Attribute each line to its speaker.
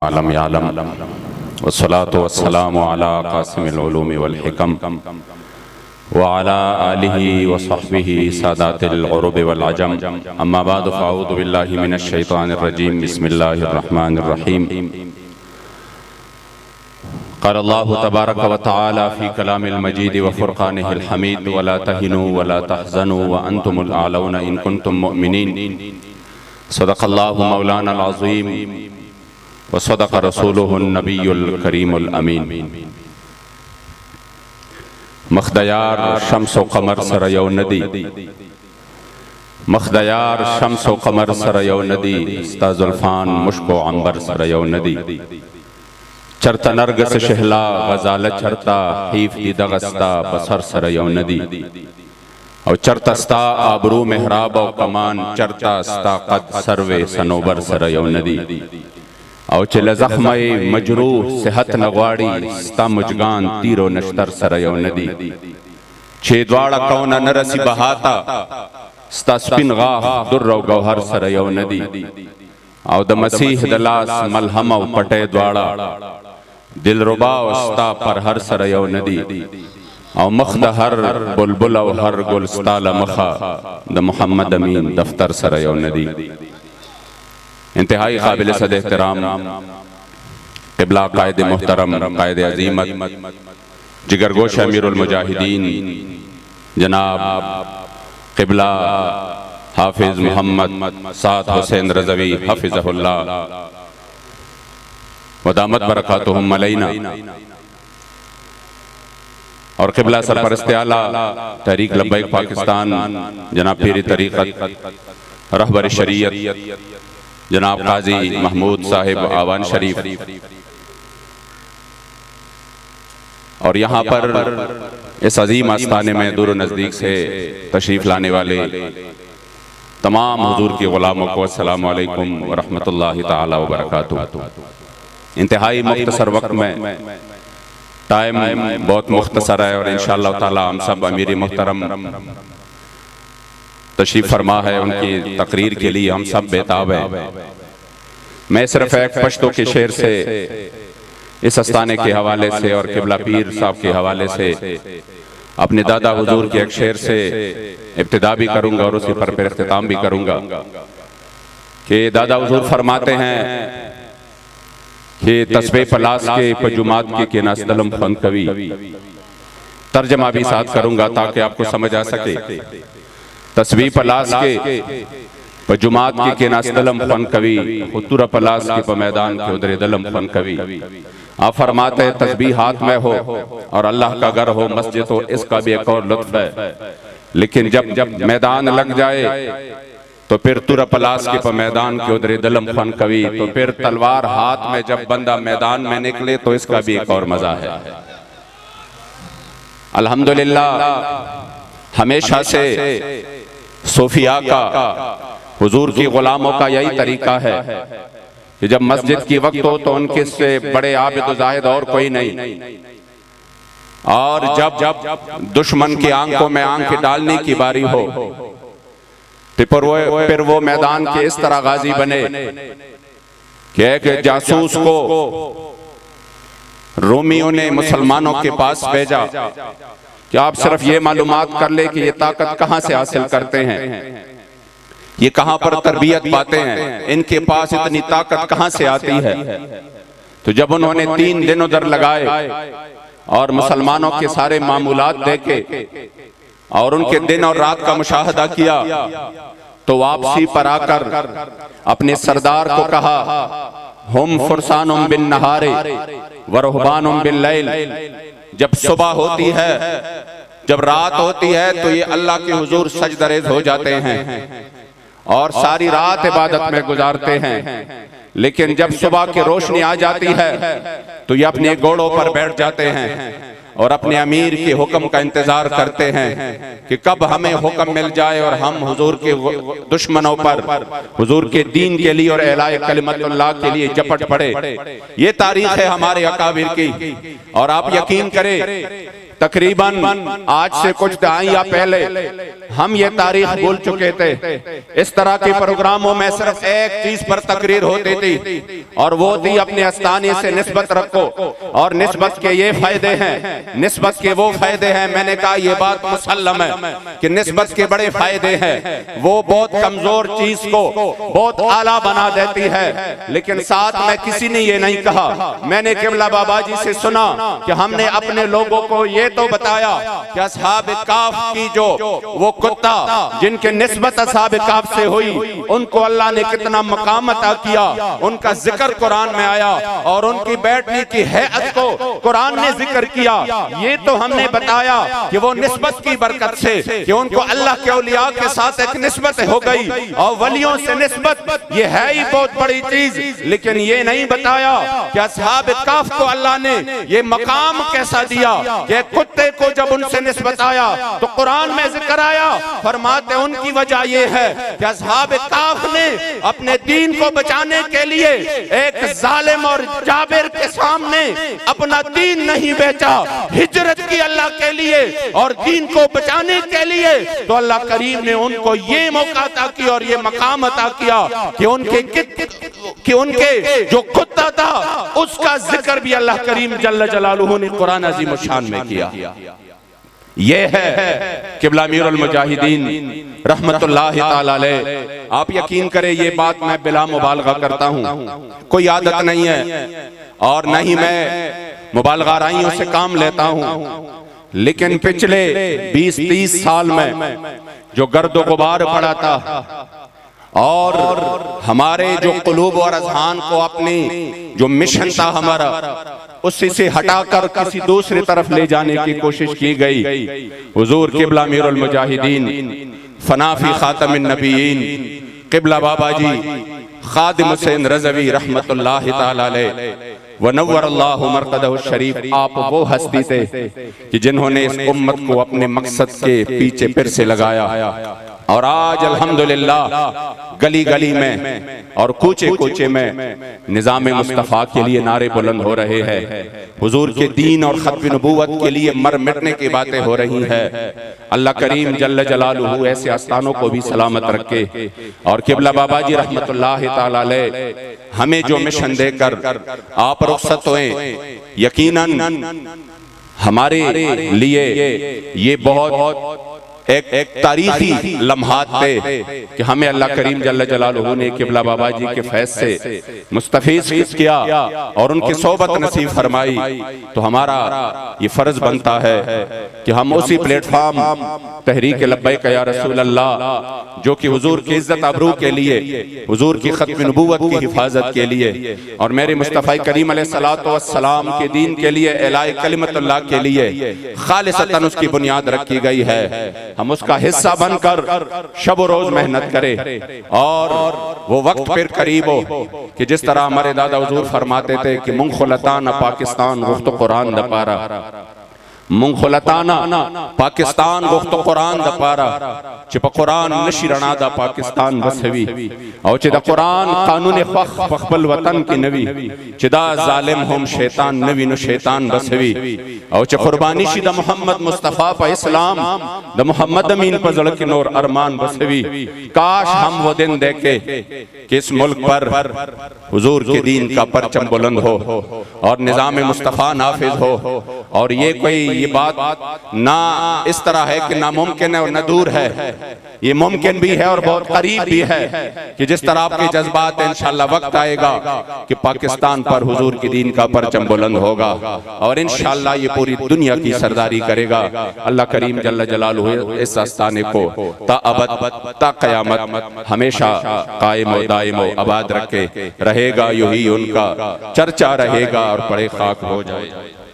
Speaker 1: आलम यालम वस्सलातु वस्सलामु अला कासिमिल उलूमि वल हिकम व अला आलिहि व सहबिहि सादातिल उरुब वल अजम अम्मा बाद फ़अऊज़ु बिल्लाहि मिनश शैतानिर रजीम बिस्मिल्लाहिर रहमानिर रहीम। क़ाल अल्लाहु तबारक व तआला फ़ी कलामिल मजीद व फ़ुरक़ानिहिल हमीद वला तहिनु वला तहज़नु व अंतुमुल आलौना इन कुंतुम मुअमिनीन। सदक़ल्लाहु मौलानाल अज़ीम व सदक़ रसूलुहुन नबियुल करीमुल अमीन। मखदयार शम्स व कमर सरयौ नदी, मखदयार शम्स व कमर सरयौ नदी, स्ता ज़ुल्फ़ान मुश्क व अंबर सरयौ नदी। चरता नरगस शहला गजाल चरता हीफ दीदगस्ता बसर सरयौ नदी। और चरतस्ता आबरू मेहराब व कमान चरता स्ता कद सर्वे सनोबर सरयौ नदी। और चल जख्मए मजरूह सेहत नगवाड़ी स्ता मुजगान तीरो नश्तर सरयौ नदी। छेदवाड़ा कौन नरसी बहाता स्ता स्पिन गाह दुर्र गौहर सरयौ नदी। और द मसीह दलास मलहम व पटे द्वाड़ा दिलरुबा स्ता पर हर सरयौ नदी। और मखद हर बुलबुल व हर गुलस्ताल मखा द मोहम्मद अमीन दफ्तर सरयौ नदी। इंतहाई काबिल सद एहतराम क़िबला कायद मुहतरम कायद अज़ीमत जिगरगोश अमीरुल मुजाहिदीन जनाब क़िबला हाफिज मोहम्मद साद हुसैन रज़वी हफ़िज़हुल्लाह व दामत बरकातुहुम अलैना। और क़िबला सरपरस्त आला तहरीक लब्बैक पाकिस्तान जनाब पीरी तरीक़त रहबर शरीयत जनाब काजी महमूद साहिब आवान शरीफ, और यहाँ पर इस अजीम आस्थाने में दूर नज़दीक से तशरीफ़ लाने वाले तमाम हुजूर के ग़ुलामों को अस्सलामु अलैकुम व रहमतुल्लाहि ताला व बरकातुहू। इंतहाई मुख्तसर वक्त में, टाइम बहुत मुख्तसर है और इंशाअल्लाह ताला हम सब अमीर मोहतरम तशरीफ़ फरमा है, उनकी तकरीर के लिए हम सब बेताब हैं। मैं सिर्फ एक पश्तो के शेर से इस आस्थाने के हवाले से और क़िबला पीर साहब के हवाले से अपने दादा हुजूर के एक शेर से इब्तिदा भी करूँगा और उसी पर इख्तिताम भी करूँगा कि दादा हुजूर फरमाते हैं कि तस्बीह पलास के पजुमात के नासदलम फन कवि। तर्जमा भी साथ करूँगा ताकि आपको समझ आ सके। तस्बीह पलास के पजुमात के नासदलम फन कवि, खुतुर पलास के मैदान के उदरे दलम फन कवि। आप फरमाते हैं तस्बीह हाथ में हो और अल्लाह का घर हो मस्जिद हो, इसका भी एक और लुत्फ है। लेकिन जब जब मैदान लग जाए तो फिर तुर पलास के मैदान के उदरे दलम फन कवि, तो फिर तलवार हाथ में जब बंदा मैदान में निकले तो इसका भी एक और मजा है। अल्हम्दुलिल्लाह हमेशा से सूफिया का, हुजूर की गुलामों का यही तरीका है कि जब मस्जिद की वक्त हो तो उनके से बड़े आबिद जाहिद और कोई नहीं, और जब जब दुश्मन की आंखों में आंख डालने की बारी हो तो फिर वो मैदान के इस तरह गाजी बने कि एक जासूस को रोमियों ने मुसलमानों के पास भेजा कि आप सिर्फ ये मालूमात कर ले कि ये ताकत कहाँ से हासिल करते हैं, ये कहाँ पर तरबियत पाते हैं, इनके पास इतनी ताकत कहाँ से आती है। तो जब उन्होंने 3 दिन उधर लगाए और मुसलमानों के सारे मामूलात देखे और उनके दिन और रात का मुशाहदा किया, तो वापसी पर आकर अपने सरदार को कहा, हुम फुरसानुम बिन नहारे व रुहबानुम बिल लैल। जब सुबह होती है, जब रात होती है तो ये अल्लाह के हुजूर सजदरेज हो जाते हैं और सारी रात इबादत में गुजारते हैं। लेकिन जब सुबह की रोशनी आ जाती है तो ये अपने घोड़ों पर बैठ जाते हैं और अपने अमीर के हुक्म का इंतजार करते हैं कि कब हमें हुक्म मिल जाए और हम हुजूर के दुश्मनों पर हुजूर के दीन के लिए और एलाए कलिमतुल्लाह के लिए झपट पड़े। ये तारीख है हमारे अकाबिर की। और आप यकीन करें तकरीबन आज से कुछ दहाइयां पहले हम ये तारीख भूल चुके थे। इस तरह के प्रोग्रामों में सिर्फ एक चीज पर तकरीर होती थी और वो थी अपने आस्थाने से निस्बत रखो और निस्बत के ये फायदे हैं, निस्बत के वो फायदे हैं। मैंने कहा ये बात मुसल्लम है कि निस्बत के बड़े फायदे हैं। वो बहुत कमजोर चीज को बहुत आला बना देती है। लेकिन साथ में किसी ने ये नहीं कहा, मैंने किबला बाबा जी से सुना कि हमने अपने लोगों को ये तो बताया कि असहाब काफ की जो वो कुत्ता जिनके निस्बत असहाब काफ से हुई, उनको अल्लाह ने कितना मकाम अता किया, उनका जिक्र कुरान में आया और उनकी बैठने की हैअत को कुरान ने जिक्र किया। ये तो हमने बताया कि वो निस्बत की बरकत से कि उनको अल्लाह के औलिया के साथ एक निस्बत हो गई और वलियों से निस्बत ये है ही बहुत बड़ी चीज। लेकिन ये नहीं बताया कि असहाब काफ को अल्लाह ने ये मकाम कैसा दिया कि कुत्ते को जब उनसे निस्बत आया तो कुरान में जिक्र आया। फरमाते उनकी वजह यह है कि असहाब काफ ने अपने दीन को बचाने के लिए एक जालिम और जाबिर के सामने अपना दीन नहीं बेचा, हिजरत की अल्लाह के लिए और दीन को बचाने के लिए। तो अल्लाह करीम ने उनको ये मौका अता किया और ये मकाम अता किया कि उनके जो कुत्ता था उसका जिक्र भी अल्लाह करीम जल्ल जलालुहु ने कुरान अज़ीम शान में किया। ये है किबला अमीरुल मुजाहिदीन रहमतुल्लाहि ताला अलैह। आप यकीन करें ये बात मैं बिला मुबालगा करता हूँ, कोई आदत नहीं है और न ही मैं मुबालगा आराइयों से काम लेता हूँ। लेकिन पिछले 20-30 साल में जो गर्दो गुबार पड़ा था और हमारे जो कुलूब और अज़हान को अपनी जो मिशन था हमारा उसी से हटाकर किसी दूसरी तरफ ले जाने की कोशिश की गई। हुजूर किबला अमीरुल मुजाहिदीन फनाफी खातमिन नबीयीन किबला बाबा जी खादिम हुसैन रज़वी रहमतुल्लाहि ताला अलैह व नव्वरल्लाहु मरक़दहु शरीफ, आप वो हस्ती थे कि जिन्होंने इस उम्मत को अपने मकसद के पीछे फिर से लगाया और आज अल्हम्दुलिल्लाह गली गली में और कूचे कूचे में निज़ाम मुस्तफ़ा के लिए नारे बुलंद हो रहे हैं। हुजूर के दीन और खत्म नबूवत के लिए मर मिटने की बातें हो रही हैं। अल्लाह करीम जल्ल जलालुहु ऐसे आस्थानों को भी सलामत रखे और किबला बाबा जी रहमतुल्लाहि ताला अलैह हमें जो मिशन देकर आप रुखसत हुए, यकीनन हमारे लिए ये बहुत एक तारीखी लम्हात थे कि हमें अल्लाह करीम जल्ल जलालुहु ने किबला बाबा जी के फैज़ से मुस्तफ़ीज़ किया और उनकी सोबत नसीब फरमाई। तो हमारा ये फर्ज बनता है कि हम उसी प्लेटफॉर्म तहरीक लब्बैक या रसूल अल्लाह जो कि हुजूर की इज्जत अबरू के लिए, हुजूर की खत्म नबूवत की हिफाजत के लिए और मेरे मुस्तफ़ा करीम अलैहिस्सलातु वस्सलाम के दीन के लिए, इलाए कलिमतुल्लाह के लिए खालिसतन उसकी बुनियाद रखी गई है। हम उसका हिस्सा बनकर शब रोज मेहनत करें और वो वक्त फिर करीब हो कि जिस तरह हमारे दादा हुजूर फरमाते थे कि मुंखलताना पाकिस्तान गुफ्त कुरान दपारा, मुंखलताना पाकिस्तान गुफ्त कुरान दपारा, चिपा कुरान नशिरणा दा पाकिस्तान बसवी और चिदा कुरान कानून फखबल वतन की नवी, चिदा जालिम हम शैतान नवी नो शैतान बसवी और च कुर्बानी शिदा मोहम्मद मुस्तफ़ा पा इस्लाम द मोहम्मद अमीन पर जड़ के नूर अरमान बसवी। काश हम वो दिन देखे कि इस मुल्क पर हुजूर के दीन का परचम बुलंद हो और निज़ाम मुस्तफ़ा नाफिज हो। और ये कोई ये बात ना इस तरह है कि नामुमकिन है और न दूर है, ये मुमकिन भी है और बहुत करीब भी है कि जिस तरह आपके जज्बात है इंशाअल्लाह वक्त आएगा कि पाकिस्तान पर हुजूर के दीन का परचम बुलंद होगा और इंशाअल्लाह ये पूरी दुनिया की सरदारी करेगा। अल्लाह करीम जल्ल जलालुहु इस आस्थाने को ता अबद ता क़यामत हमेशा कायम व दायम व आबाद रखे रहेगा। यूं ही उनका चर्चा रहेगा और पड़े खाक हो जाए।